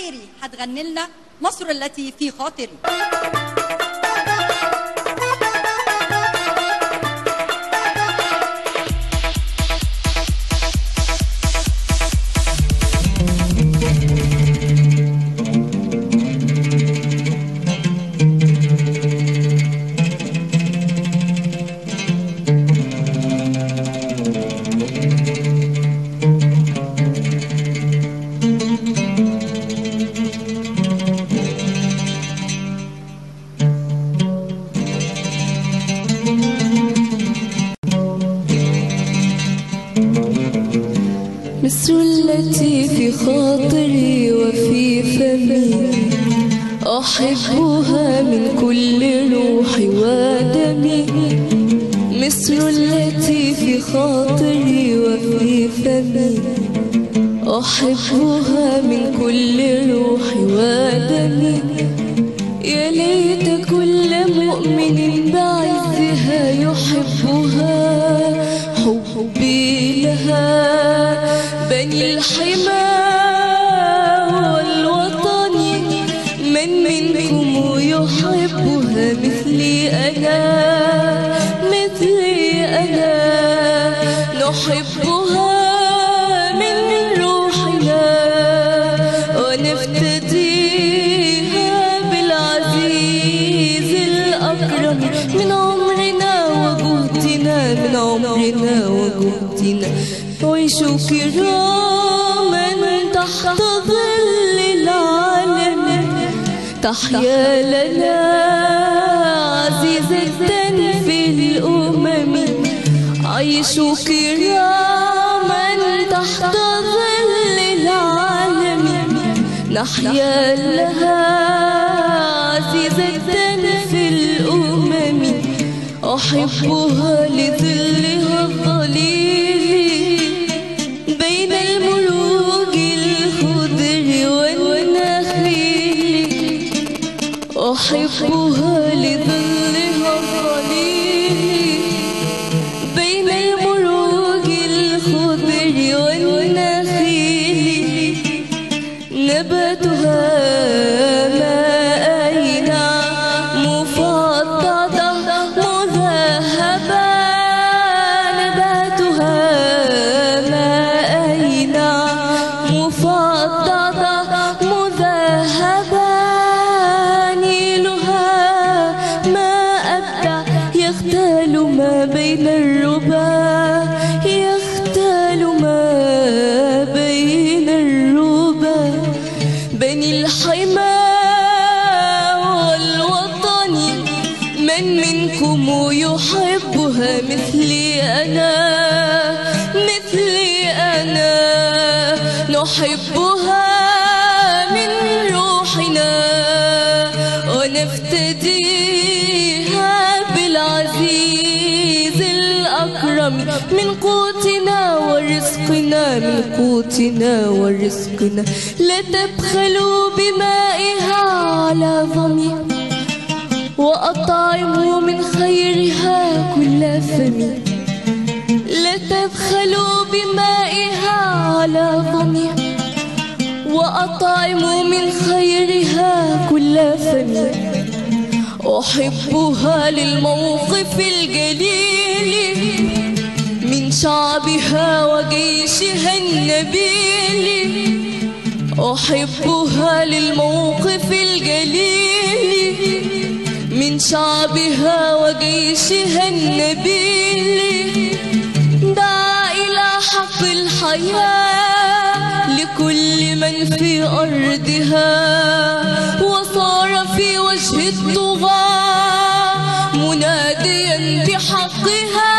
خيري هتغني لنا مصر التي في خاطري. مصر التي في خاطري وفي فمي، أحبها من كل روحي ودمي. مصر التي في خاطري وفي فمي، أحبها من كل روحي ودمي. يا ليت كل مؤمن بعزها يحبها، حبي لها بني الحمى والوطن. من منكم يحبها مثلي أنا، مثلي أنا. نحبها من روحنا ونفتديها بالعزيز الأكرم من عمرنا وجهدنا، من عمرنا وجهدنا. عيشوا كراما تحت ظل العالم، تحيا لنا عزيزة في الأمم. عيشوا كراما تحت ظل العالم، نحيا لها عزيزة في الأمم. أحبها لظلها الظليل بين المروج الخضر والنخيل. أحبها لظلها الظليل بين المروج الخضر والنخيل. نباتها ما بين الربا، يختال ما بين الربا. بني الحمى والوطن، من منكم يحبها مثلي أنا، مثلي أنا. نحبها من روحنا ونفتديها بالعزيز الأكرم من قوتنا ورزقنا، من قوتنا ورزقنا. لا تبخلوا بمائها على ظمي، وأطعموا من خيرها كل فمي. لا تبخلوا بمائها على ظمي، وأطعموا من خيرها كل فمي. أحبها للموقف الجليل من شعبها وجيشها النبيل. أحبها للموقف الجليل من شعبها وجيشها النبيل. دعا إلى حق الحياة لكل من في أرضها، وصار في وجه الطغاة مناديا بحقها.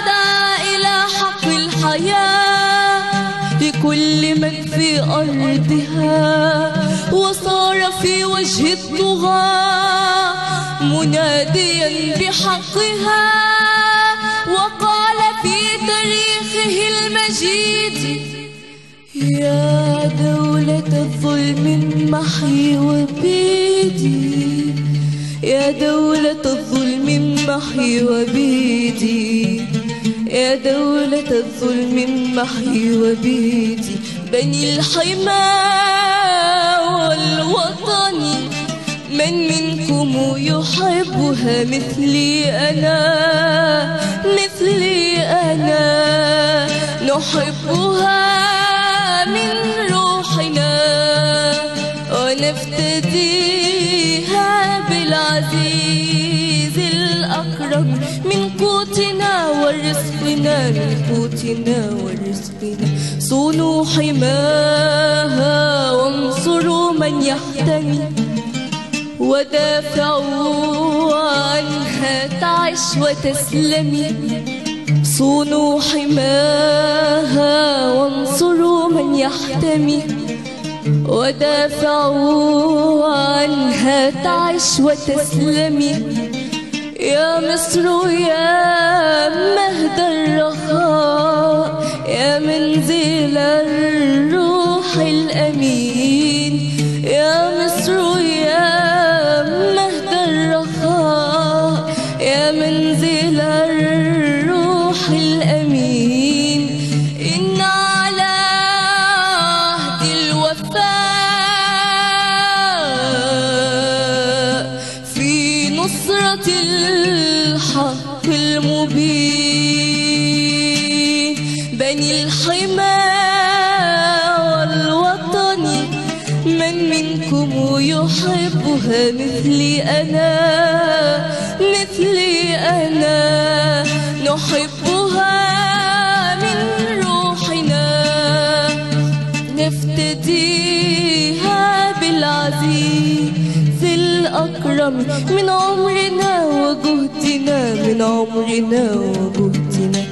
دعا إلى حق الحياة لكل من في أرضها، وصار في وجه الطغاة مناديا بحقها. وقال في تاريخه المجيد: يا دولة الظلم امحي وبيدي، يا دولة الظلم امحي وبيدي، يا دولة الظلم امحي وبيدي. بني الحمى والوطن، من منكم يحبها مثلي أنا، مثلي أنا؟ نحبها من روحنا ونفتديها بالعزيز الأكرم، من قوتنا ورزقنا، من قوتنا ورزقنا. صونوا حماها وانصروا من يحتمي، ودافعوا عنها تعش وتسلمي. صونوا حماها وانصروا من يحتمي، ودافعوا عنها تعش وتسلمي. يا مصر يا مهد الرخاء، يا منزل الروح الأمين. يا مصر يا مهد الرخاء، يا منزل الروح الأمين. إن على عهد الوفاء في نصرة الحق المبين. بني الحمى والوطن، من منكم يحبها مثلي أنا، مثلي أنا؟ نحبها من روحنا، نفتديها بالعزيز الأكرم، من عمرنا وجهدنا، من عمرنا وجهدنا.